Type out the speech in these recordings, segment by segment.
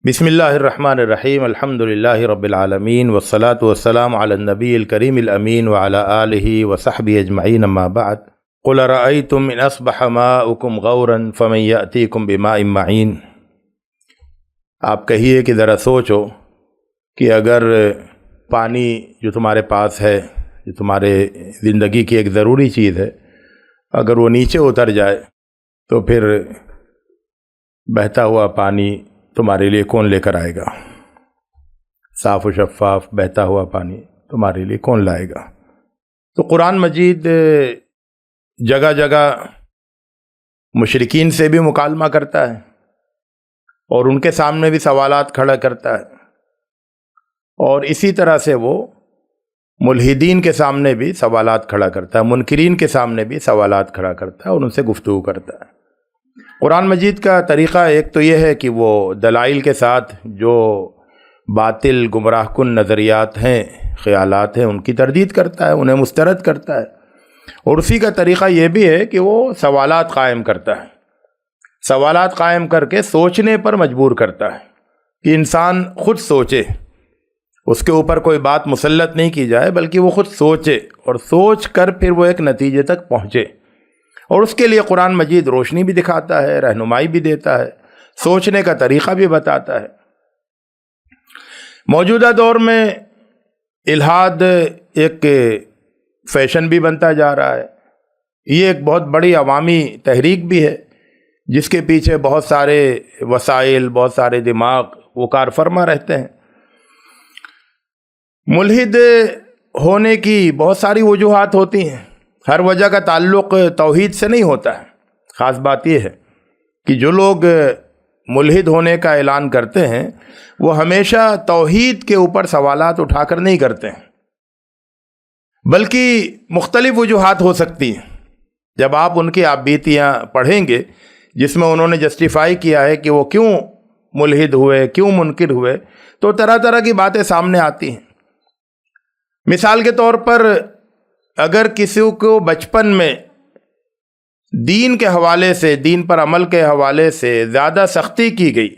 بسم اللہ الرحمن الرحیم الحمد للہ رب العالمین والصلاة والسلام علی النبی الکریم الامین وعلی آلہ وصحبہ اجمعین اما بعد قل رأیتم ان اصبح ماؤکم غورا فمن یأتیکم بماء معین۔ آپ کہیے کہ ذرا سوچو کہ اگر پانی جو تمہارے پاس ہے، جو تمہارے زندگی کی ایک ضروری چیز ہے، اگر وہ نیچے اتر جائے تو پھر بہتا ہوا پانی تمہارے لیے کون لے کر آئے گا؟ صاف و شفاف بہتا ہوا پانی تمہارے لیے کون لائے گا؟ تو قرآن مجید جگہ جگہ مشرکین سے بھی مکالمہ کرتا ہے اور ان کے سامنے بھی سوالات کھڑا کرتا ہے، اور اسی طرح سے وہ ملحدین کے سامنے بھی سوالات کھڑا کرتا ہے، منکرین کے سامنے بھی سوالات کھڑا کرتا ہے اور ان سے گفتگو کرتا ہے۔ قرآن مجید کا طریقہ ایک تو یہ ہے کہ وہ دلائل کے ساتھ جو باطل گمراہ کن نظریات ہیں، خیالات ہیں، ان کی تردید کرتا ہے، انہیں مسترد کرتا ہے، اور اسی کا طریقہ یہ بھی ہے کہ وہ سوالات قائم کرتا ہے، سوالات قائم کر کے سوچنے پر مجبور کرتا ہے کہ انسان خود سوچے، اس کے اوپر کوئی بات مسلط نہیں کی جائے بلکہ وہ خود سوچے، اور سوچ کر پھر وہ ایک نتیجے تک پہنچے، اور اس کے لیے قرآن مجید روشنی بھی دکھاتا ہے، رہنمائی بھی دیتا ہے، سوچنے کا طریقہ بھی بتاتا ہے۔ موجودہ دور میں الحاد ایک فیشن بھی بنتا جا رہا ہے، یہ ایک بہت بڑی عوامی تحریک بھی ہے جس کے پیچھے بہت سارے وسائل، بہت سارے دماغ وہ کار فرما رہتے ہیں۔ ملحد ہونے کی بہت ساری وجوہات ہوتی ہیں، ہر وجہ کا تعلق توحید سے نہیں ہوتا ہے۔ خاص بات یہ ہے کہ جو لوگ ملحد ہونے کا اعلان کرتے ہیں وہ ہمیشہ توحید کے اوپر سوالات اٹھا کر نہیں کرتے ہیں، بلکہ مختلف وجوہات ہو سکتی ہیں۔ جب آپ ان کی آپ بیتیاں پڑھیں گے جس میں انہوں نے جسٹیفائی کیا ہے کہ وہ کیوں ملحد ہوئے، کیوں منکر ہوئے، تو طرح طرح کی باتیں سامنے آتی ہیں۔ مثال کے طور پر اگر کسی کو بچپن میں دین کے حوالے سے، دین پر عمل کے حوالے سے زیادہ سختی کی گئی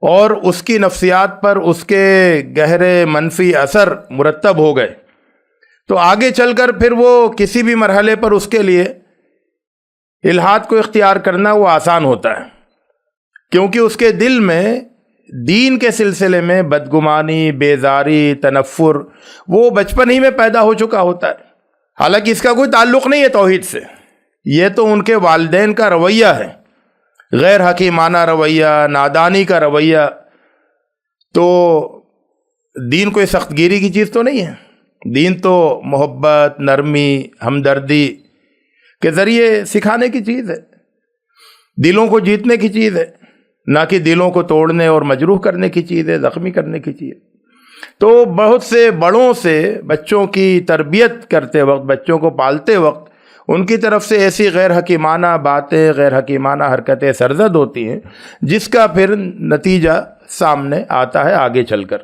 اور اس کی نفسیات پر اس کے گہرے منفی اثر مرتب ہو گئے، تو آگے چل کر پھر وہ کسی بھی مرحلے پر اس کے لیے الحاد کو اختیار کرنا وہ آسان ہوتا ہے، کیونکہ اس کے دل میں دین کے سلسلے میں بدگمانی، بیزاری، تنفر وہ بچپن ہی میں پیدا ہو چکا ہوتا ہے، حالانکہ اس کا کوئی تعلق نہیں ہے توحید سے، یہ تو ان کے والدین کا رویہ ہے، غیر حکیمانہ رویہ، نادانی کا رویہ۔ تو دین کوئی سخت گیری کی چیز تو نہیں ہے، دین تو محبت، نرمی، ہمدردی کے ذریعے سکھانے کی چیز ہے، دلوں کو جیتنے کی چیز ہے، نہ کہ دلوں کو توڑنے اور مجروح کرنے کی چیز ہے، زخمی کرنے کی چیز ہے۔ تو بہت سے بڑوں سے بچوں کی تربیت کرتے وقت، بچوں کو پالتے وقت ان کی طرف سے ایسی غیر حکیمانہ باتیں، غیر حکیمانہ حرکتیں سرزد ہوتی ہیں جس کا پھر نتیجہ سامنے آتا ہے آگے چل کر۔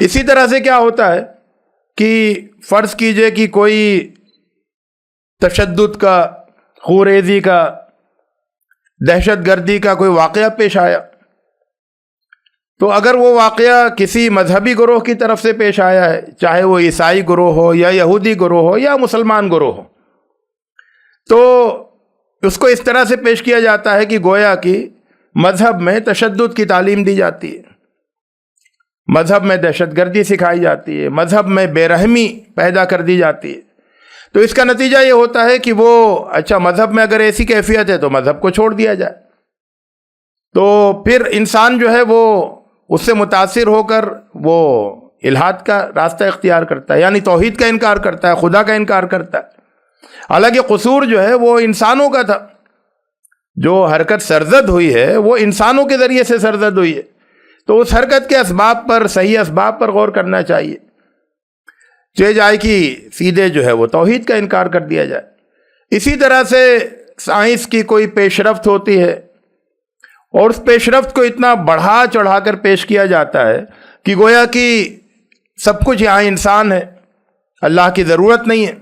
اسی طرح سے کیا ہوتا ہے کہ فرض کیجئے کہ کوئی تشدد کا، خوریزی کا، دہشت گردی کا کوئی واقعہ پیش آیا، تو اگر وہ واقعہ کسی مذہبی گروہ کی طرف سے پیش آیا ہے، چاہے وہ عیسائی گروہ ہو یا یہودی گروہ ہو یا مسلمان گروہ ہو، تو اس کو اس طرح سے پیش کیا جاتا ہے کہ گویا کہ مذہب میں تشدد کی تعلیم دی جاتی ہے، مذہب میں دہشت گردی سکھائی جاتی ہے، مذہب میں بے رحمی پیدا کر دی جاتی ہے۔ تو اس کا نتیجہ یہ ہوتا ہے کہ وہ اچھا مذہب میں اگر ایسی کیفیت ہے تو مذہب کو چھوڑ دیا جائے، تو پھر انسان جو ہے وہ اس سے متاثر ہو کر وہ الحاد کا راستہ اختیار کرتا ہے، یعنی توحید کا انکار کرتا ہے، خدا کا انکار کرتا ہے، حالانکہ قصور جو ہے وہ انسانوں کا تھا، جو حرکت سرزد ہوئی ہے وہ انسانوں کے ذریعے سے سرزد ہوئی ہے، تو اس حرکت کے اسباب پر، صحیح اسباب پر غور کرنا چاہیے، جائے کہ سیدھے جو ہے وہ توحید کا انکار کر دیا جائے۔ اسی طرح سے سائنس کی کوئی پیش رفت ہوتی ہے اور اس پیش رفت کو اتنا بڑھا چڑھا کر پیش کیا جاتا ہے کہ گویا کہ سب کچھ یہاں انسان ہے، اللہ کی ضرورت نہیں ہے،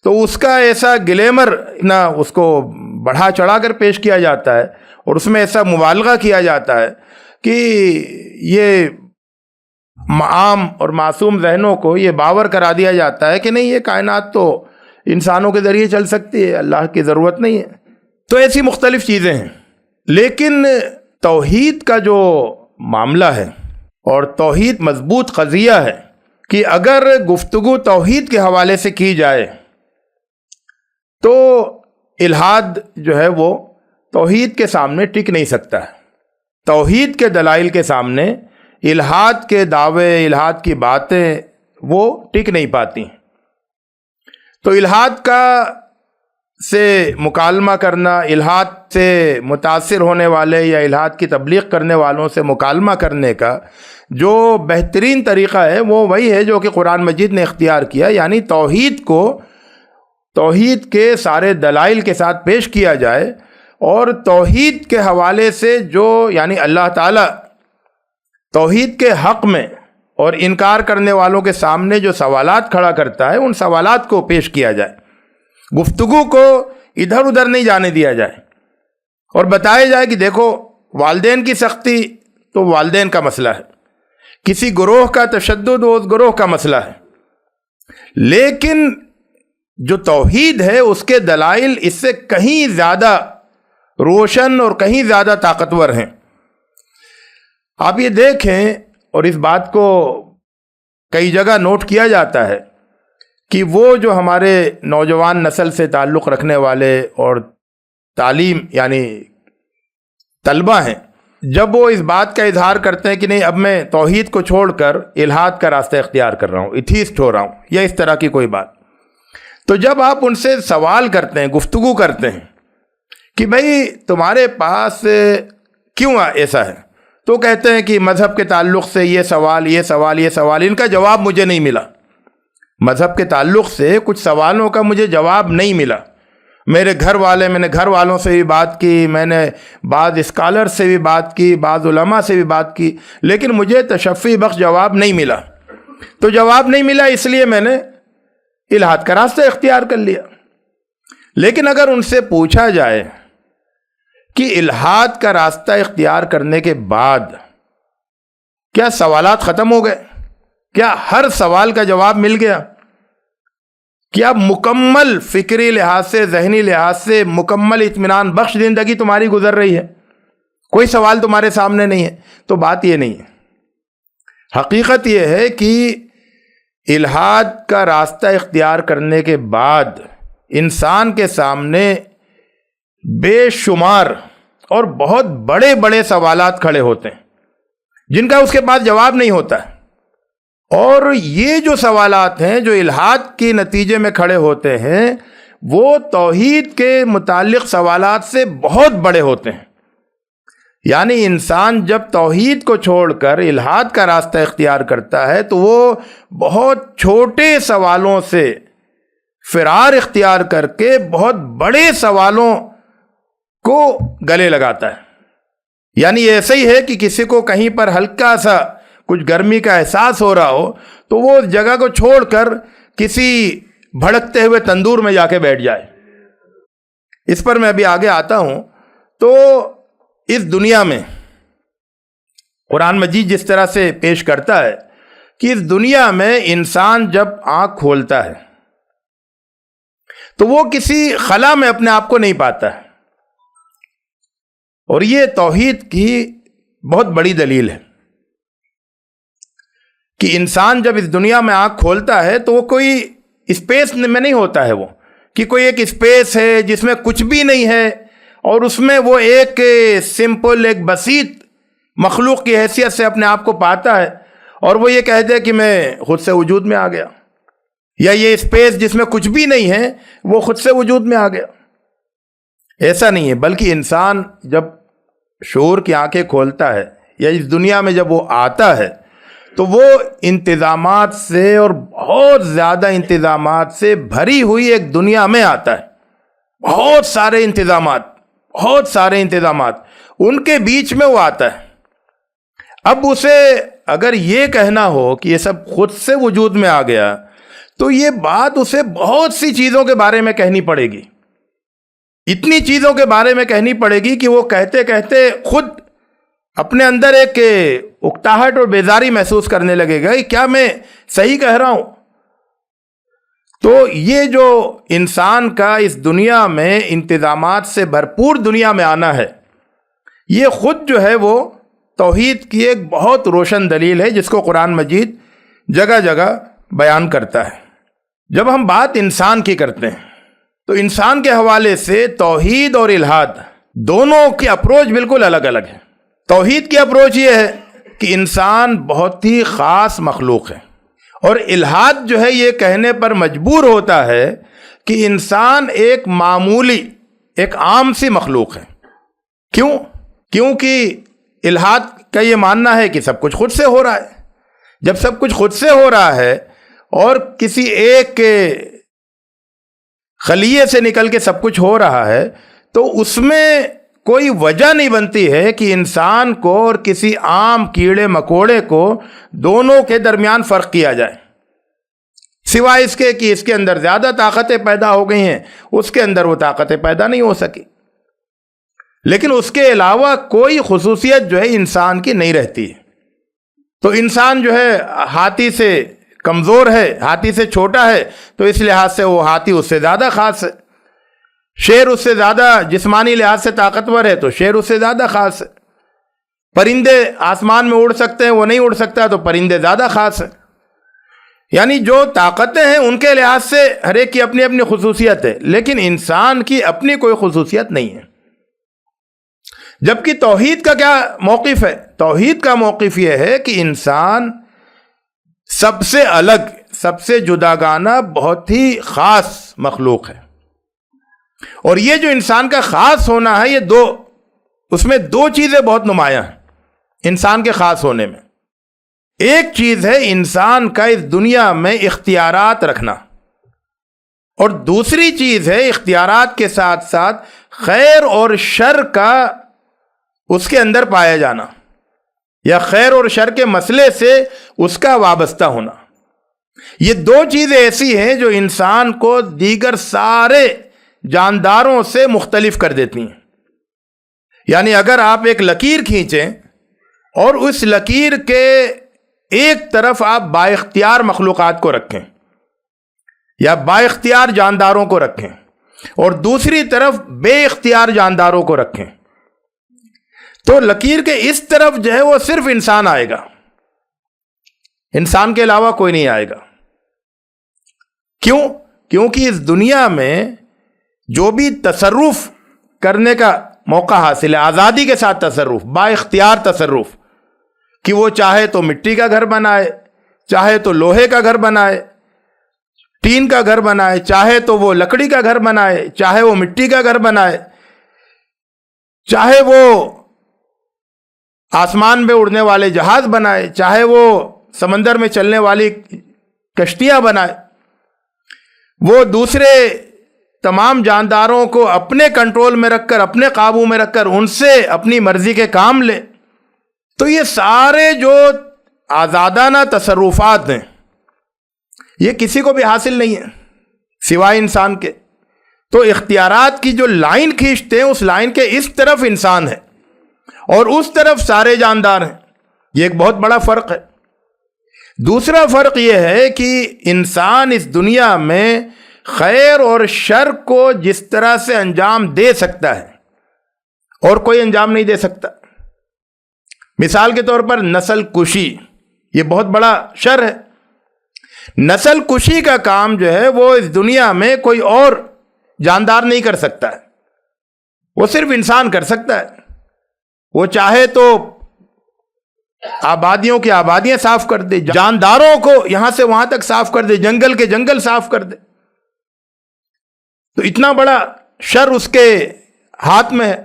تو اس کا ایسا گلیمر نہ اس کو بڑھا چڑھا کر پیش کیا جاتا ہے اور اس میں ایسا مبالغہ کیا جاتا ہے کہ یہ عام اور معصوم ذہنوں کو یہ باور کرا دیا جاتا ہے کہ نہیں، یہ کائنات تو انسانوں کے ذریعے چل سکتی ہے، اللہ کی ضرورت نہیں ہے۔ تو ایسی مختلف چیزیں ہیں، لیکن توحید کا جو معاملہ ہے اور توحید مضبوط قضیہ ہے کہ اگر گفتگو توحید کے حوالے سے کی جائے تو الحاد جو ہے وہ توحید کے سامنے ٹک نہیں سکتا ہے۔ توحید کے دلائل کے سامنے الحاد کے دعوے، الحاد کی باتیں وہ ٹک نہیں پاتی۔ تو الحاد کا سے مکالمہ کرنا، الحاد سے متاثر ہونے والے یا الحاد کی تبلیغ کرنے والوں سے مکالمہ کرنے کا جو بہترین طریقہ ہے وہ وہی ہے جو کہ قرآن مجید نے اختیار کیا، یعنی توحید کو توحید کے سارے دلائل کے ساتھ پیش کیا جائے، اور توحید کے حوالے سے جو یعنی اللہ تعالیٰ توحید کے حق میں اور انکار کرنے والوں کے سامنے جو سوالات کھڑا کرتا ہے ان سوالات کو پیش کیا جائے، گفتگو کو ادھر ادھر نہیں جانے دیا جائے، اور بتایا جائے کہ دیکھو والدین کی سختی تو والدین کا مسئلہ ہے، کسی گروہ کا تشدد وہ اس گروہ کا مسئلہ ہے، لیکن جو توحید ہے اس کے دلائل اس سے کہیں زیادہ روشن اور کہیں زیادہ طاقتور ہیں۔ آپ یہ دیکھیں، اور اس بات کو کئی جگہ نوٹ کیا جاتا ہے کہ وہ جو ہمارے نوجوان نسل سے تعلق رکھنے والے اور تعلیم یعنی طلبہ ہیں، جب وہ اس بات کا اظہار کرتے ہیں کہ نہیں اب میں توحید کو چھوڑ کر الحاد کا راستہ اختیار کر رہا ہوں، ایتھیسٹ ہو رہا ہوں، یا اس طرح کی کوئی بات، تو جب آپ ان سے سوال کرتے ہیں، گفتگو کرتے ہیں کہ بھئی تمہارے پاس کیوں ایسا ہے، تو کہتے ہیں کہ مذہب کے تعلق سے یہ سوال یہ سوال یہ سوال، ان کا جواب مجھے نہیں ملا، مذہب کے تعلق سے کچھ سوالوں کا مجھے جواب نہیں ملا، میرے میں نے گھر والوں سے بھی بات کی، میں نے بعض اسکالر سے بھی بات کی، بعض علماء سے بھی بات کی، لیکن مجھے تشفی بخش جواب نہیں ملا، تو جواب نہیں ملا اس لیے میں نے الحاد کا راستہ اختیار کر لیا۔ لیکن اگر ان سے پوچھا جائے کہ الحاد کا راستہ اختیار کرنے کے بعد کیا سوالات ختم ہو گئے، کیا ہر سوال کا جواب مل گیا، کیا مکمل فکری لحاظ سے، ذہنی لحاظ سے مکمل اطمینان بخش زندگی تمہاری گزر رہی ہے، کوئی سوال تمہارے سامنے نہیں ہے، تو بات یہ نہیں ہے۔ حقیقت یہ ہے کہ الحاد کا راستہ اختیار کرنے کے بعد انسان کے سامنے بے شمار اور بہت بڑے بڑے سوالات کھڑے ہوتے ہیں جن کا اس کے پاس جواب نہیں ہوتا ہے، اور یہ جو سوالات ہیں جو الحاد کے نتیجے میں کھڑے ہوتے ہیں وہ توحید کے متعلق سوالات سے بہت بڑے ہوتے ہیں۔ یعنی انسان جب توحید کو چھوڑ کر الحاد کا راستہ اختیار کرتا ہے تو وہ بہت چھوٹے سوالوں سے فرار اختیار کر کے بہت بڑے سوالوں کو گلے لگاتا ہے۔ یعنی ایسا ہی ہے کہ کسی کو کہیں پر ہلکا سا کچھ گرمی کا احساس ہو رہا ہو تو وہ اس جگہ کو چھوڑ کر کسی بھڑکتے ہوئے تندور میں جا کے بیٹھ جائے۔ اس پر میں ابھی آگے آتا ہوں۔ تو اس دنیا میں قرآن مجید جس طرح سے پیش کرتا ہے کہ اس دنیا میں انسان جب آنکھ کھولتا ہے تو وہ کسی خلا میں اپنے آپ کو نہیں پاتا ہے، اور یہ توحید کی بہت بڑی دلیل ہے کہ انسان جب اس دنیا میں آنکھ کھولتا ہے تو وہ کوئی اسپیس میں نہیں ہوتا ہے، وہ کہ کوئی ایک اسپیس ہے جس میں کچھ بھی نہیں ہے، اور اس میں وہ ایک سمپل ایک بسیط مخلوق کی حیثیت سے اپنے آپ کو پاتا ہے، اور وہ یہ کہتے ہیں کہ میں خود سے وجود میں آ گیا، یا یہ اسپیس جس میں کچھ بھی نہیں ہے وہ خود سے وجود میں آ گیا۔ ایسا نہیں ہے، بلکہ انسان جب شعور کی آنکھیں کھولتا ہے یا اس دنیا میں جب وہ آتا ہے تو وہ انتظامات سے، اور بہت زیادہ انتظامات سے بھری ہوئی ایک دنیا میں آتا ہے، بہت سارے انتظامات، ان کے بیچ میں وہ آتا ہے۔ اب اسے اگر یہ کہنا ہو کہ یہ سب خود سے وجود میں آ گیا تو یہ بات اسے بہت سی چیزوں کے بارے میں کہنی پڑے گی، اتنی چیزوں کے بارے میں کہنی پڑے گی کہ وہ کہتے کہتے خود اپنے اندر ایک اکتاہٹ اور بیزاری محسوس کرنے لگے گا کہ کیا میں صحیح کہہ رہا ہوں. تو یہ جو انسان کا اس دنیا میں انتظامات سے بھرپور دنیا میں آنا ہے، یہ خود جو ہے وہ توحید کی ایک بہت روشن دلیل ہے جس کو قرآن مجید جگہ جگہ بیان کرتا ہے. جب ہم بات انسان کی کرتے ہیں تو انسان کے حوالے سے توحید اور الحاد دونوں کی اپروچ بالکل الگ الگ ہے. توحید کی اپروچ یہ ہے کہ انسان بہت ہی خاص مخلوق ہے، اور الحاد جو ہے یہ کہنے پر مجبور ہوتا ہے کہ انسان ایک معمولی، ایک عام سی مخلوق ہے. کیوں؟ کیونکہ الحاد کا یہ ماننا ہے کہ سب کچھ خود سے ہو رہا ہے. جب سب کچھ خود سے ہو رہا ہے اور کسی ایک کے خلیے سے نکل کے سب کچھ ہو رہا ہے، تو اس میں کوئی وجہ نہیں بنتی ہے کہ انسان کو اور کسی عام کیڑے مکوڑے کو دونوں کے درمیان فرق کیا جائے، سوائے اس کے کہ اس کے اندر زیادہ طاقتیں پیدا ہو گئی ہیں، اس کے اندر وہ طاقتیں پیدا نہیں ہو سکی. لیکن اس کے علاوہ کوئی خصوصیت جو ہے انسان کی نہیں رہتی ہے. تو انسان جو ہے ہاتھی سے کمزور ہے، ہاتھی سے چھوٹا ہے، تو اس لحاظ سے وہ ہاتھی اس سے زیادہ خاص ہے. شیر اس سے زیادہ جسمانی لحاظ سے طاقتور ہے تو شیر اس سے زیادہ خاص ہے. پرندے آسمان میں اڑ سکتے ہیں، وہ نہیں اڑ سکتا تو پرندے زیادہ خاص ہیں. یعنی جو طاقتیں ہیں ان کے لحاظ سے ہر ایک کی اپنی اپنی خصوصیت ہے، لیکن انسان کی اپنی کوئی خصوصیت نہیں ہے. جبکہ توحید کا کیا موقف ہے؟ توحید کا موقف یہ ہے کہ انسان سب سے الگ، سب سے جداگانہ، بہت ہی خاص مخلوق ہے. اور یہ جو انسان کا خاص ہونا ہے، یہ اس میں دو چیزیں بہت نمایاں ہیں انسان کے خاص ہونے میں. ایک چیز ہے انسان کا اس دنیا میں اختیارات رکھنا، اور دوسری چیز ہے اختیارات کے ساتھ ساتھ خیر اور شر کا اس کے اندر پایا جانا، یا خیر اور شر کے مسئلے سے اس کا وابستہ ہونا. یہ دو چیزیں ایسی ہیں جو انسان کو دیگر سارے جانداروں سے مختلف کر دیتی ہیں. یعنی اگر آپ ایک لکیر کھینچیں اور اس لکیر کے ایک طرف آپ با اختیار مخلوقات کو رکھیں یا با اختیار جانداروں کو رکھیں اور دوسری طرف بے اختیار جانداروں کو رکھیں، تو لکیر کے اس طرف جو ہے وہ صرف انسان آئے گا، انسان کے علاوہ کوئی نہیں آئے گا. کیوں؟ کیونکہ اس دنیا میں جو بھی تصرف کرنے کا موقع حاصل ہے، آزادی کے ساتھ تصرف، با اختیار تصرف، کہ وہ چاہے تو مٹی کا گھر بنائے، چاہے تو لوہے کا گھر بنائے، ٹین کا گھر بنائے، چاہے تو وہ لکڑی کا گھر بنائے، چاہے وہ مٹی کا گھر بنائے، چاہے وہ آسمان میں اڑنے والے جہاز بنائے، چاہے وہ سمندر میں چلنے والی کشتیاں بنائے، وہ دوسرے تمام جانداروں کو اپنے کنٹرول میں رکھ کر، اپنے قابو میں رکھ کر ان سے اپنی مرضی کے کام لے. تو یہ سارے جو آزادانہ تصرفات ہیں یہ کسی کو بھی حاصل نہیں ہے سوائے انسان کے. تو اختیارات کی جو لائن کھینچتے ہیں، اس لائن کے اس طرف انسان ہے اور اس طرف سارے جاندار ہیں. یہ ایک بہت بڑا فرق ہے. دوسرا فرق یہ ہے کہ انسان اس دنیا میں خیر اور شر کو جس طرح سے انجام دے سکتا ہے اور کوئی انجام نہیں دے سکتا. مثال کے طور پر نسل کشی، یہ بہت بڑا شر ہے. نسل کشی کا کام جو ہے وہ اس دنیا میں کوئی اور جاندار نہیں کر سکتا ہے، وہ صرف انسان کر سکتا ہے. وہ چاہے تو آبادیوں کی آبادیاں صاف کر دے، جانداروں کو یہاں سے وہاں تک صاف کر دے، جنگل کے جنگل صاف کر دے. تو اتنا بڑا شر اس کے ہاتھ میں ہے.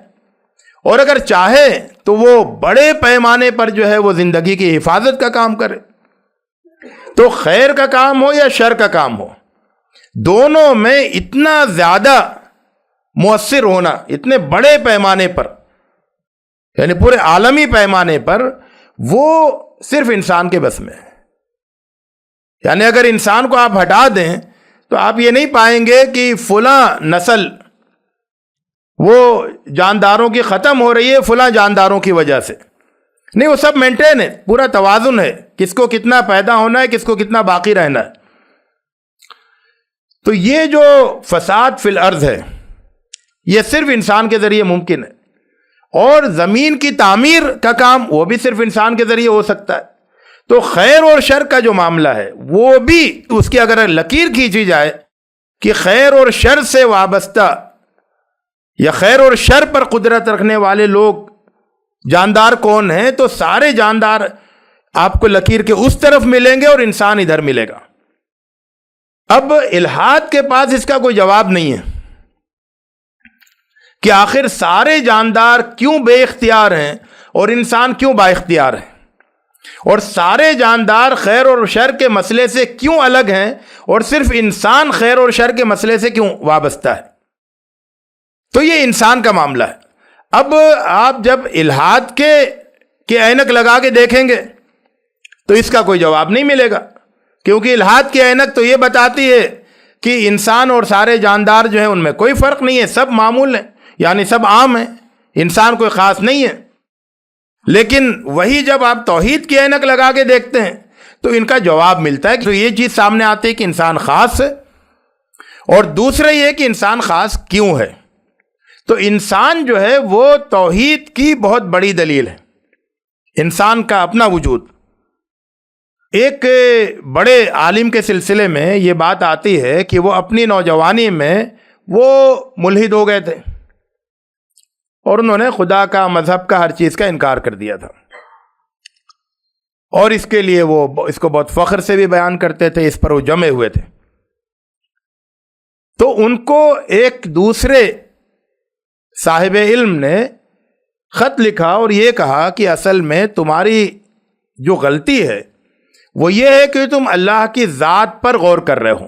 اور اگر چاہے تو وہ بڑے پیمانے پر جو ہے وہ زندگی کی حفاظت کا کام کرے. تو خیر کا کام ہو یا شر کا کام ہو، دونوں میں اتنا زیادہ مؤثر ہونا، اتنے بڑے پیمانے پر، یعنی پورے عالمی پیمانے پر، وہ صرف انسان کے بس میں ہے. یعنی اگر انسان کو آپ ہٹا دیں تو آپ یہ نہیں پائیں گے کہ فلاں نسل وہ جانداروں کی ختم ہو رہی ہے فلاں جانداروں کی وجہ سے، نہیں، وہ سب مینٹین ہے، پورا توازن ہے، کس کو کتنا پیدا ہونا ہے، کس کو کتنا باقی رہنا ہے۔ تو یہ جو فساد فی الارض ہے یہ صرف انسان کے ذریعے ممکن ہے، اور زمین کی تعمیر کا کام وہ بھی صرف انسان کے ذریعے ہو سکتا ہے۔ تو خیر اور شر کا جو معاملہ ہے وہ بھی اس کی اگر لکیر کھینچی جائے کہ خیر اور شر سے وابستہ یا خیر اور شر پر قدرت رکھنے والے لوگ جاندار کون ہیں، تو سارے جاندار آپ کو لکیر کے اس طرف ملیں گے اور انسان ادھر ملے گا۔ اب الحاد کے پاس اس کا کوئی جواب نہیں ہے کہ آخر سارے جاندار کیوں بے اختیار ہیں اور انسان کیوں با اختیار ہے، اور سارے جاندار خیر اور شر کے مسئلے سے کیوں الگ ہیں اور صرف انسان خیر اور شر کے مسئلے سے کیوں وابستہ ہے۔ تو یہ انسان کا معاملہ ہے۔ اب آپ جب الحاد کے اینک لگا کے دیکھیں گے تو اس کا کوئی جواب نہیں ملے گا، کیونکہ الحاد کی اینک تو یہ بتاتی ہے کہ انسان اور سارے جاندار جو ہیں ان میں کوئی فرق نہیں ہے، سب معمول ہیں، یعنی سب عام ہیں، انسان کوئی خاص نہیں ہے۔ لیکن وہی جب آپ توحید کی اینک لگا کے دیکھتے ہیں تو ان کا جواب ملتا ہے کہ یہ چیز سامنے آتی ہے کہ انسان خاص ہے، اور دوسرا یہ کہ انسان خاص کیوں ہے۔ تو انسان جو ہے وہ توحید کی بہت بڑی دلیل ہے، انسان کا اپنا وجود۔ ایک بڑے عالم کے سلسلے میں یہ بات آتی ہے کہ وہ اپنی نوجوانی میں وہ ملحد ہو گئے تھے اور انہوں نے خدا کا، مذہب کا، ہر چیز کا انکار کر دیا تھا، اور اس کے لیے وہ اس کو بہت فخر سے بھی بیان کرتے تھے، اس پر وہ جمے ہوئے تھے۔ تو ان کو ایک دوسرے صاحب علم نے خط لکھا اور یہ کہا کہ اصل میں تمہاری جو غلطی ہے وہ یہ ہے کہ تم اللہ کی ذات پر غور کر رہے ہو،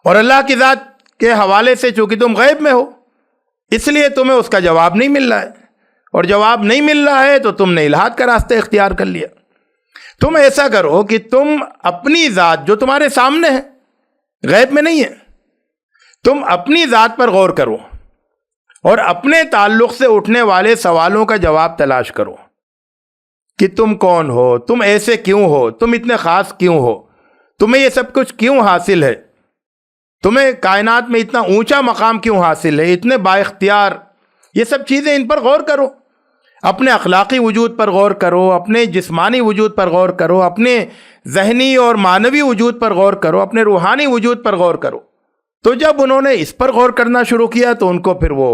اور اللہ کی ذات کے حوالے سے چونکہ تم غیب میں ہو اس لیے تمہیں اس کا جواب نہیں مل رہا ہے، اور جواب نہیں مل رہا ہے تو تم نے الحاد کا راستہ اختیار کر لیا۔ تم ایسا کرو کہ تم اپنی ذات جو تمہارے سامنے ہے، غیب میں نہیں ہے، تم اپنی ذات پر غور کرو اور اپنے تعلق سے اٹھنے والے سوالوں کا جواب تلاش کرو کہ تم کون ہو، تم ایسے کیوں ہو، تم اتنے خاص کیوں ہو، تمہیں یہ سب کچھ کیوں حاصل ہے، تمہیں کائنات میں اتنا اونچا مقام کیوں حاصل ہے، اتنے با اختیار، یہ سب چیزیں ان پر غور کرو، اپنے اخلاقی وجود پر غور کرو، اپنے جسمانی وجود پر غور کرو، اپنے ذہنی اور معنوی وجود پر غور کرو، اپنے روحانی وجود پر غور کرو۔ تو جب انہوں نے اس پر غور کرنا شروع کیا تو ان کو پھر وہ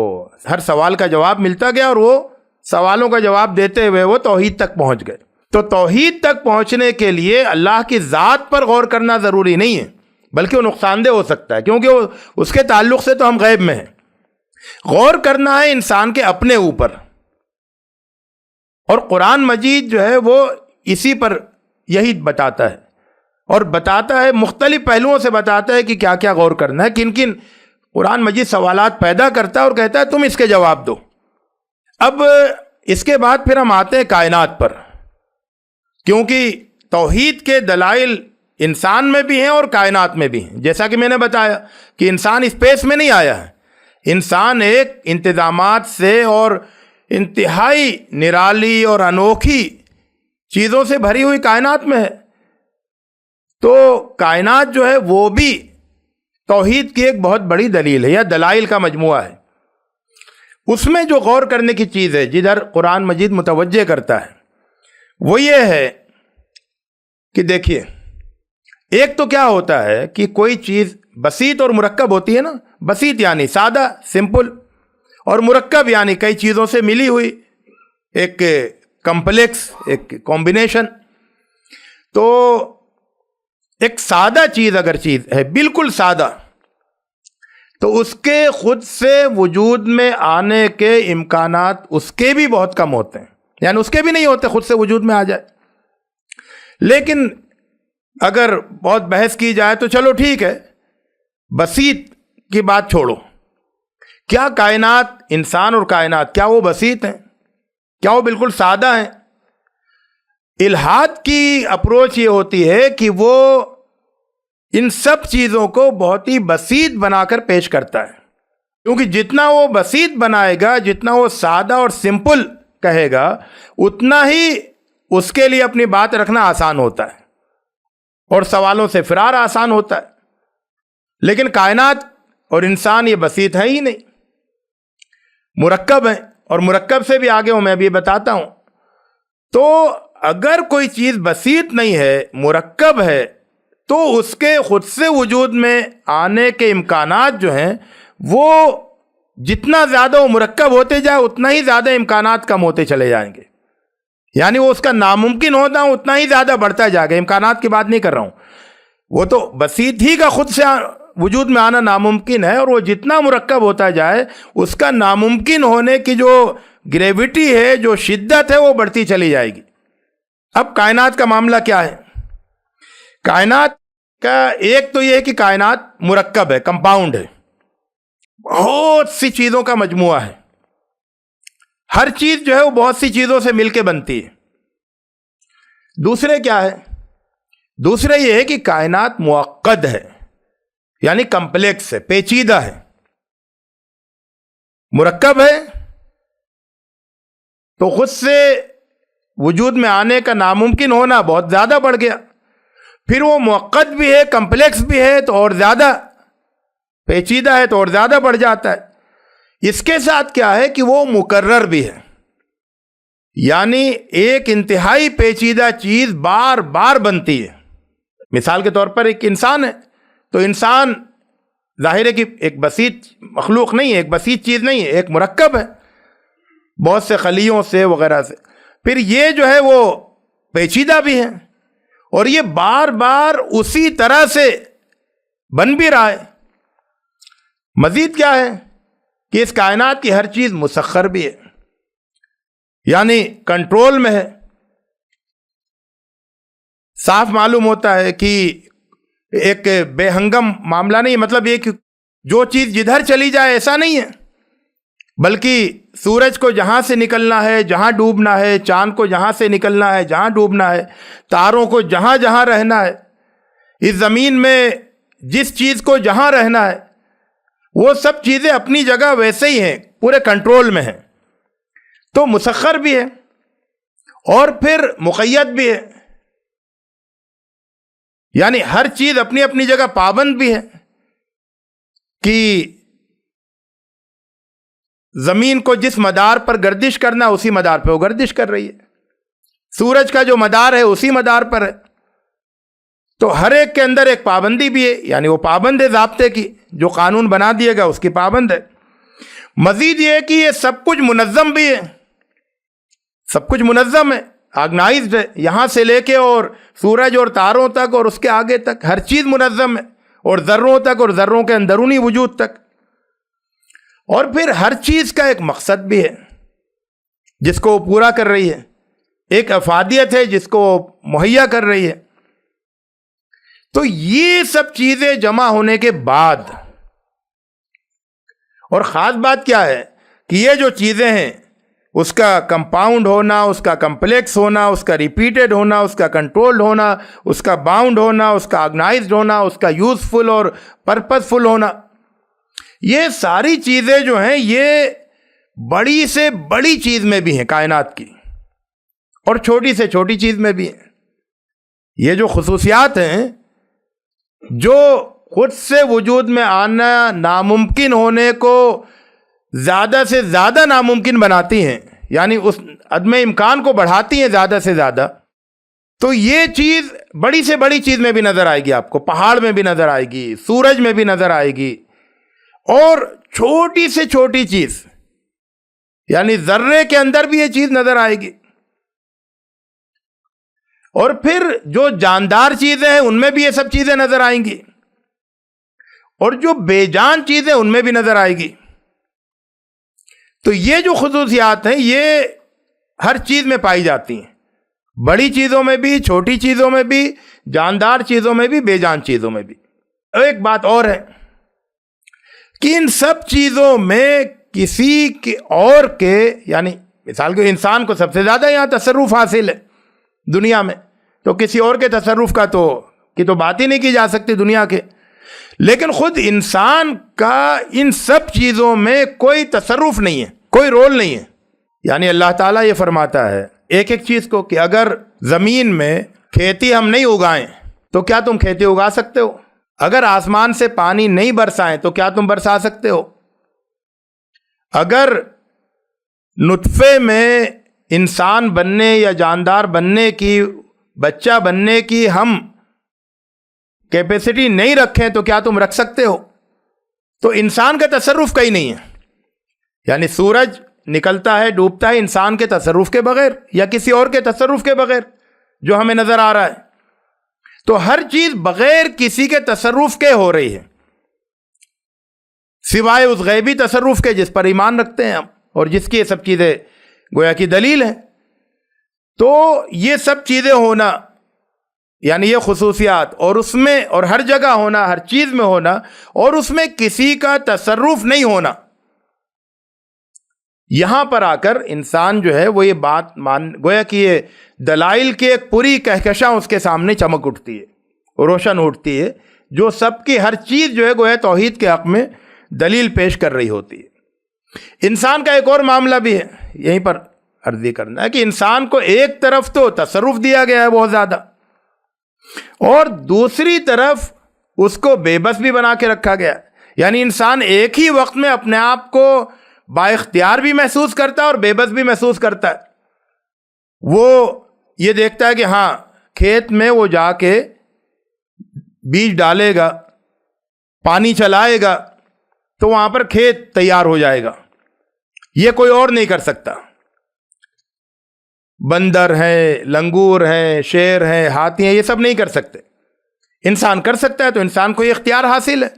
ہر سوال کا جواب ملتا گیا، اور وہ سوالوں کا جواب دیتے ہوئے وہ توحید تک پہنچ گئے۔ تو توحید تک پہنچنے کے لیے اللہ کی ذات پر غور کرنا ضروری نہیں ہے، بلکہ وہ نقصان دہ ہو سکتا ہے، کیونکہ وہ اس کے تعلق سے تو ہم غیب میں ہیں۔ غور کرنا ہے انسان کے اپنے اوپر، اور قرآن مجید جو ہے وہ اسی پر یہی بتاتا ہے، اور بتاتا ہے مختلف پہلوؤں سے بتاتا ہے کہ کیا کیا غور کرنا ہے، کن کن قرآن مجید سوالات پیدا کرتا ہے اور کہتا ہے تم اس کے جواب دو۔ اب اس کے بعد پھر ہم آتے ہیں کائنات پر، کیونکہ توحید کے دلائل انسان میں بھی ہیں اور کائنات میں بھی ہیں۔ جیسا کہ میں نے بتایا کہ انسان اسپیس میں نہیں آیا ہے، انسان ایک انتظامات سے اور انتہائی نرالی اور انوکھی چیزوں سے بھری ہوئی کائنات میں ہے۔ تو کائنات جو ہے وہ بھی توحید کی ایک بہت بڑی دلیل ہے یا دلائل کا مجموعہ ہے۔ اس میں جو غور کرنے کی چیز ہے جدھر قرآن مجید متوجہ کرتا ہے وہ یہ ہے کہ دیکھیے، ایک تو کیا ہوتا ہے کہ کوئی چیز بسیط اور مرکب ہوتی ہے نا، بسیط یعنی سادہ، سمپل، اور مرکب یعنی کئی چیزوں سے ملی ہوئی ایک کمپلیکس، ایک کمبینیشن۔ تو ایک سادہ چیز اگر چیز ہے، بالکل سادہ، تو اس کے خود سے وجود میں آنے کے امکانات اس کے بھی بہت کم ہوتے ہیں، یعنی اس کے بھی نہیں ہوتے خود سے وجود میں آ جائے۔ لیکن اگر بہت بحث کی جائے تو چلو ٹھیک ہے، بسیط کی بات چھوڑو، کیا کائنات، انسان اور کائنات، کیا وہ بسیط ہیں؟ کیا وہ بالکل سادہ ہیں؟ الحاد کی اپروچ یہ ہوتی ہے کہ وہ ان سب چیزوں کو بہت ہی بسیط بنا کر پیش کرتا ہے، کیونکہ جتنا وہ بسیط بنائے گا، جتنا وہ سادہ اور سمپل کہے گا، اتنا ہی اس کے لیے اپنی بات رکھنا آسان ہوتا ہے اور سوالوں سے فرار آسان ہوتا ہے۔ لیکن کائنات اور انسان یہ بسیط ہے ہی نہیں، مرکب ہے، اور مرکب سے بھی آگے ہوں، میں ابھی بتاتا ہوں۔ تو اگر کوئی چیز بسیط نہیں ہے، مرکب ہے، تو اس کے خود سے وجود میں آنے کے امکانات جو ہیں وہ جتنا زیادہ وہ مرکب ہوتے جائے اتنا ہی زیادہ امکانات کم ہوتے چلے جائیں گے، یعنی وہ اس کا ناممکن ہونا اتنا ہی زیادہ بڑھتا جائے گا۔ امکانات کی بات نہیں کر رہا ہوں، وہ تو بسیط ہی کا خود سے وجود میں آنا ناممکن ہے، اور وہ جتنا مرکب ہوتا جائے اس کا ناممکن ہونے کی جو گریوٹی ہے، جو شدت ہے، وہ بڑھتی چلی جائے گی۔ اب کائنات کا معاملہ کیا ہے؟ کائنات کا ایک تو یہ ہے کہ کائنات مرکب ہے، کمپاؤنڈ ہے، بہت سی چیزوں کا مجموعہ ہے، ہر چیز جو ہے وہ بہت سی چیزوں سے مل کے بنتی ہے۔ دوسرے کیا ہے؟ دوسرے یہ ہے کہ کائنات معقد ہے، یعنی کمپلیکس ہے، پیچیدہ ہے۔ مرکب ہے تو خود سے وجود میں آنے کا ناممکن ہونا بہت زیادہ بڑھ گیا، پھر وہ معقد بھی ہے، کمپلیکس بھی ہے تو اور زیادہ پیچیدہ ہے تو اور زیادہ بڑھ جاتا ہے۔ اس کے ساتھ کیا ہے کہ وہ مکرر بھی ہے، یعنی ایک انتہائی پیچیدہ چیز بار بار بنتی ہے۔ مثال کے طور پر ایک انسان ہے، تو انسان ظاہر ہے کہ ایک بسیط مخلوق نہیں ہے، ایک بسیط چیز نہیں ہے، ایک مرکب ہے بہت سے خلیوں سے وغیرہ سے، پھر یہ جو ہے وہ پیچیدہ بھی ہے، اور یہ بار بار اسی طرح سے بن بھی رہا ہے۔ مزید کیا ہے کہ اس کائنات کی ہر چیز مسخر بھی ہے، یعنی کنٹرول میں ہے۔ صاف معلوم ہوتا ہے کہ ایک بے ہنگم معاملہ نہیں، مطلب یہ کہ جو چیز جدھر چلی جائے ایسا نہیں ہے، بلکہ سورج کو جہاں سے نکلنا ہے جہاں ڈوبنا ہے، چاند کو جہاں سے نکلنا ہے جہاں ڈوبنا ہے، تاروں کو جہاں جہاں رہنا ہے، اس زمین میں جس چیز کو جہاں رہنا ہے، وہ سب چیزیں اپنی جگہ ویسے ہی ہیں، پورے کنٹرول میں ہیں۔ تو مسخر بھی ہے اور پھر مقید بھی ہے، یعنی ہر چیز اپنی اپنی جگہ پابند بھی ہے کہ زمین کو جس مدار پر گردش کرنا اسی مدار پہ وہ گردش کر رہی ہے، سورج کا جو مدار ہے اسی مدار پر ہے۔ تو ہر ایک کے اندر ایک پابندی بھی ہے، یعنی وہ پابند ہے ضابطے کی، جو قانون بنا دیے گا اس کی پابند ہے۔ مزید یہ ہے کہ یہ سب کچھ منظم بھی ہے، سب کچھ منظم ہے، آرگنائزڈ ہے، یہاں سے لے کے اور سورج اور تاروں تک اور اس کے آگے تک ہر چیز منظم ہے، اور ذروں تک اور ذروں کے اندرونی وجود تک۔ اور پھر ہر چیز کا ایک مقصد بھی ہے جس کو وہ پورا کر رہی ہے، ایک افادیت ہے جس کو وہ مہیا کر رہی ہے۔ تو یہ سب چیزیں جمع ہونے کے بعد، اور خاص بات کیا ہے کہ یہ جو چیزیں ہیں اس کا کمپاؤنڈ ہونا، اس کا کمپلیکس ہونا، اس کا ریپیٹڈ ہونا، اس کا کنٹرولڈ ہونا، اس کا باؤنڈ ہونا، اس کا آرگنائزڈ ہونا، اس کا یوزفل اور پرپز فل ہونا، یہ ساری چیزیں جو ہیں یہ بڑی سے بڑی چیز میں بھی ہیں کائنات کی، اور چھوٹی سے چھوٹی چیز میں بھی ہیں۔ یہ جو خصوصیات ہیں جو خود سے وجود میں آنا ناممکن ہونے کو زیادہ سے زیادہ ناممکن بناتی ہیں، یعنی اس عدم امکان کو بڑھاتی ہیں زیادہ سے زیادہ، تو یہ چیز بڑی سے بڑی چیز میں بھی نظر آئے گی، آپ کو پہاڑ میں بھی نظر آئے گی، سورج میں بھی نظر آئے گی، اور چھوٹی سے چھوٹی چیز یعنی ذرے کے اندر بھی یہ چیز نظر آئے گی، اور پھر جو جاندار چیزیں ہیں ان میں بھی یہ سب چیزیں نظر آئیں گی، اور جو بے جان چیزیں ان میں بھی نظر آئے گی۔ تو یہ جو خصوصیات ہیں یہ ہر چیز میں پائی جاتی ہیں، بڑی چیزوں میں بھی، چھوٹی چیزوں میں بھی، جاندار چیزوں میں بھی، بے جان چیزوں میں بھی۔ ایک بات اور ہے کہ ان سب چیزوں میں کسی کے اور کے، یعنی مثال کے انسان کو سب سے زیادہ یہاں تصرف حاصل ہے دنیا میں، تو کسی اور کے تصرف کا تو بات ہی نہیں کی جا سکتی دنیا کے۔ لیکن خود انسان کا ان سب چیزوں میں کوئی تصرف نہیں ہے، کوئی رول نہیں ہے۔ یعنی اللہ تعالیٰ یہ فرماتا ہے ایک ایک چیز کو کہ اگر زمین میں کھیتی ہم نہیں اگائیں تو کیا تم کھیتی اگا سکتے ہو؟ اگر آسمان سے پانی نہیں برسائیں تو کیا تم برسا سکتے ہو؟ اگر نطفے میں انسان بننے یا جاندار بننے کی، بچہ بننے کی ہم کیپیسٹی نہیں رکھیں تو کیا تم رکھ سکتے ہو؟ تو انسان کا تصرف کہیں نہیں ہے۔ یعنی سورج نکلتا ہے ڈوبتا ہے انسان کے تصرف کے بغیر یا کسی اور کے تصرف کے بغیر جو ہمیں نظر آ رہا ہے۔ تو ہر چیز بغیر کسی کے تصرف کے ہو رہی ہے، سوائے اس غیبی تصرف کے جس پر ایمان رکھتے ہیں ہم اور جس کی یہ سب چیزیں گویا کی دلیل ہیں۔ تو یہ سب چیزیں ہونا، یعنی یہ خصوصیات، اور اس میں اور ہر جگہ ہونا، ہر چیز میں ہونا، اور اس میں کسی کا تصرف نہیں ہونا، یہاں پر آ کر انسان جو ہے وہ یہ بات گویا کہ یہ دلائل کی ایک پوری کہکشاں اس کے سامنے چمک اٹھتی ہے، روشن اٹھتی ہے، جو سب کی ہر چیز جو ہے گویا توحید کے حق میں دلیل پیش کر رہی ہوتی ہے۔ انسان کا ایک اور معاملہ بھی ہے، یہیں پر عرض کرنا ہے کہ انسان کو ایک طرف تو تصرف دیا گیا ہے بہت زیادہ، اور دوسری طرف اس کو بے بس بھی بنا کے رکھا گیا۔ یعنی انسان ایک ہی وقت میں اپنے آپ کو با اختیار بھی محسوس کرتا ہے اور بے بس بھی محسوس کرتا ہے۔ وہ یہ دیکھتا ہے کہ ہاں کھیت میں وہ جا کے بیج ڈالے گا، پانی چلائے گا تو وہاں پر کھیت تیار ہو جائے گا، یہ کوئی اور نہیں کر سکتا۔ بندر ہیں، لنگور ہیں، شیر ہیں، ہاتھی ہیں، یہ سب نہیں کر سکتے۔ انسان کر سکتا ہے تو انسان کو یہ اختیار حاصل ہے۔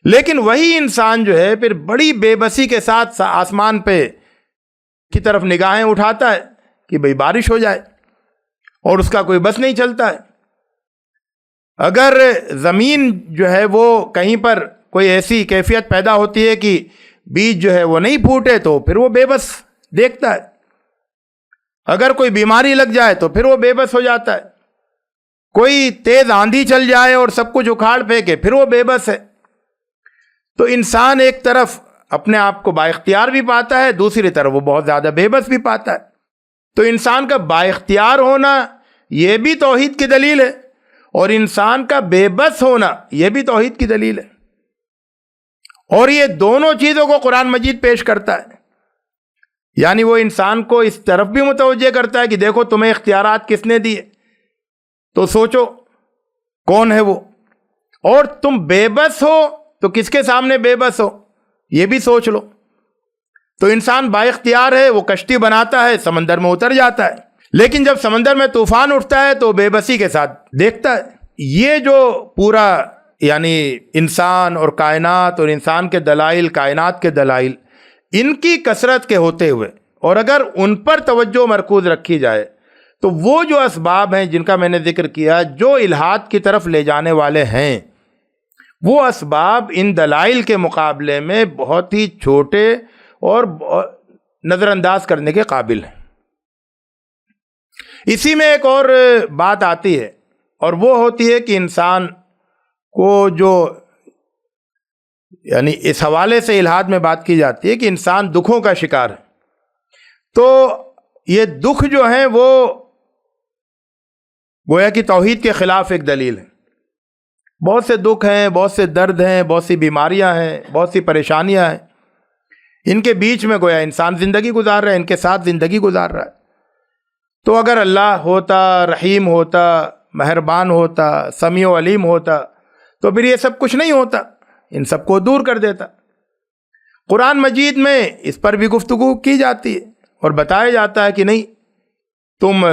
لیکن وہی انسان جو ہے پھر بڑی بے بسی کے ساتھ آسمان پہ کی طرف نگاہیں اٹھاتا ہے کہ بھئی بارش ہو جائے، اور اس کا کوئی بس نہیں چلتا ہے۔ اگر زمین جو ہے وہ کہیں پر کوئی ایسی کیفیت پیدا ہوتی ہے کہ بیج جو ہے وہ نہیں پھوٹے تو پھر وہ بے بس دیکھتا ہے۔ اگر کوئی بیماری لگ جائے تو پھر وہ بے بس ہو جاتا ہے۔ کوئی تیز آندھی چل جائے اور سب کچھ اکھاڑ پھینکے پھر وہ بے بس ہے۔ تو انسان ایک طرف اپنے آپ کو با اختیار بھی پاتا ہے، دوسری طرف وہ بہت زیادہ بے بس بھی پاتا ہے۔ تو انسان کا با اختیار ہونا یہ بھی توحید کی دلیل ہے، اور انسان کا بے بس ہونا یہ بھی توحید کی دلیل ہے، اور یہ دونوں چیزوں کو قرآن مجید پیش کرتا ہے۔ یعنی وہ انسان کو اس طرف بھی متوجہ کرتا ہے کہ دیکھو تمہیں اختیارات کس نے دیے، تو سوچو کون ہے وہ، اور تم بے بس ہو تو کس کے سامنے بے بس ہو یہ بھی سوچ لو۔ تو انسان با اختیار ہے، وہ کشتی بناتا ہے، سمندر میں اتر جاتا ہے، لیکن جب سمندر میں طوفان اٹھتا ہے تو بے بسی کے ساتھ دیکھتا ہے۔ یہ جو پورا یعنی انسان اور کائنات اور انسان کے دلائل، کائنات کے دلائل، ان کی کثرت کے ہوتے ہوئے، اور اگر ان پر توجہ مرکوز رکھی جائے تو وہ جو اسباب ہیں جن کا میں نے ذکر کیا، جو الہات کی طرف لے جانے والے ہیں، وہ اسباب ان دلائل کے مقابلے میں بہت ہی چھوٹے اور نظر انداز کرنے کے قابل ہیں۔ اسی میں ایک اور بات آتی ہے، اور وہ ہوتی ہے کہ انسان کو جو یعنی اس حوالے سے الہاد میں بات کی جاتی ہے کہ انسان دکھوں کا شکار ہے۔ تو یہ دکھ جو ہیں وہ گویا کہ توحید کے خلاف ایک دلیل ہے۔ بہت سے دکھ ہیں، بہت سے درد ہیں، بہت سی بیماریاں ہیں، بہت سی پریشانیاں ہیں، ان کے بیچ میں گویا انسان زندگی گزار رہا ہے، ان کے ساتھ زندگی گزار رہا ہے۔ تو اگر اللہ ہوتا، رحیم ہوتا، مہربان ہوتا، سمیع و علیم ہوتا تو پھر یہ سب کچھ نہیں ہوتا، ان سب کو دور کر دیتا۔ قرآن مجید میں اس پر بھی گفتگو کی جاتی ہے اور بتایا جاتا ہے کہ نہیں، تم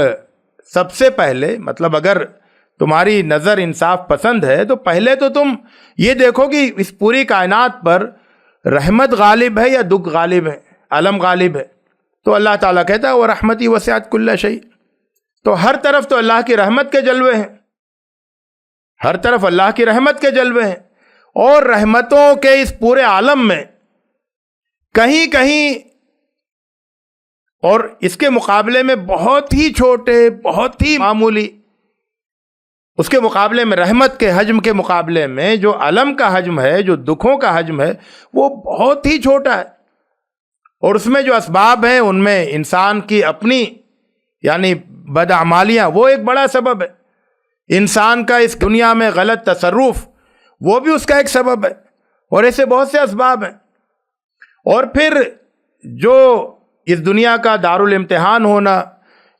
سب سے پہلے مطلب اگر تمہاری نظر انصاف پسند ہے تو پہلے تو تم یہ دیکھو کہ اس پوری کائنات پر رحمت غالب ہے یا دکھ غالب ہے، علم غالب ہے۔ تو اللہ تعالیٰ کہتا ہے وَرَحْمَتِي وَسِعَتْ كُلَّ شَيْءٍ، تو ہر طرف تو اللہ کی رحمت کے جلوے ہیں، ہر طرف اللہ کی رحمت کے جلوے ہیں، اور رحمتوں کے اس پورے عالم میں کہیں کہیں اور اس کے مقابلے میں بہت ہی چھوٹے، بہت ہی معمولی اس کے مقابلے میں رحمت کے حجم کے مقابلے میں جو علم کا حجم ہے، جو دکھوں کا حجم ہے، وہ بہت ہی چھوٹا ہے. اور اس میں جو اسباب ہیں ان میں انسان کی اپنی یعنی بدعمالیاں وہ ایک بڑا سبب ہے. انسان کا اس دنیا میں غلط تصرف وہ بھی اس کا ایک سبب ہے، اور ایسے بہت سے اسباب ہیں. اور پھر جو اس دنیا کا دارالامتحان ہونا،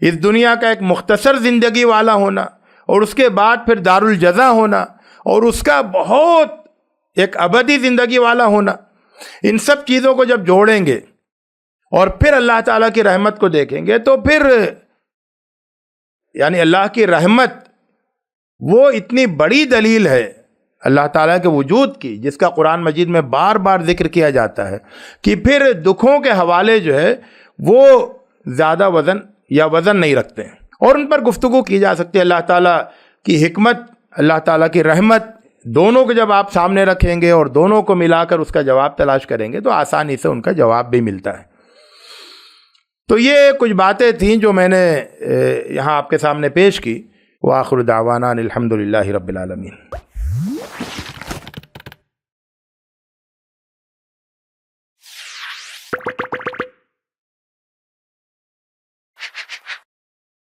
اس دنیا کا ایک مختصر زندگی والا ہونا، اور اس کے بعد پھر دارالجزا ہونا، اور اس کا بہت ایک ابدی زندگی والا ہونا، ان سب چیزوں کو جب جوڑیں گے اور پھر اللہ تعالیٰ کی رحمت کو دیکھیں گے تو پھر یعنی اللہ کی رحمت وہ اتنی بڑی دلیل ہے اللہ تعالیٰ کے وجود کی، جس کا قرآن مجید میں بار بار ذکر کیا جاتا ہے، کہ پھر دکھوں کے حوالے جو ہے وہ زیادہ وزن یا وزن نہیں رکھتے ہیں، اور ان پر گفتگو کی جا سکتی ہے. اللہ تعالیٰ کی حکمت، اللہ تعالیٰ کی رحمت، دونوں کو جب آپ سامنے رکھیں گے اور دونوں کو ملا کر اس کا جواب تلاش کریں گے تو آسانی سے ان کا جواب بھی ملتا ہے. تو یہ کچھ باتیں تھیں جو میں نے یہاں آپ کے سامنے پیش کی. وآخر دعوانا الحمد للہ رب العالمین.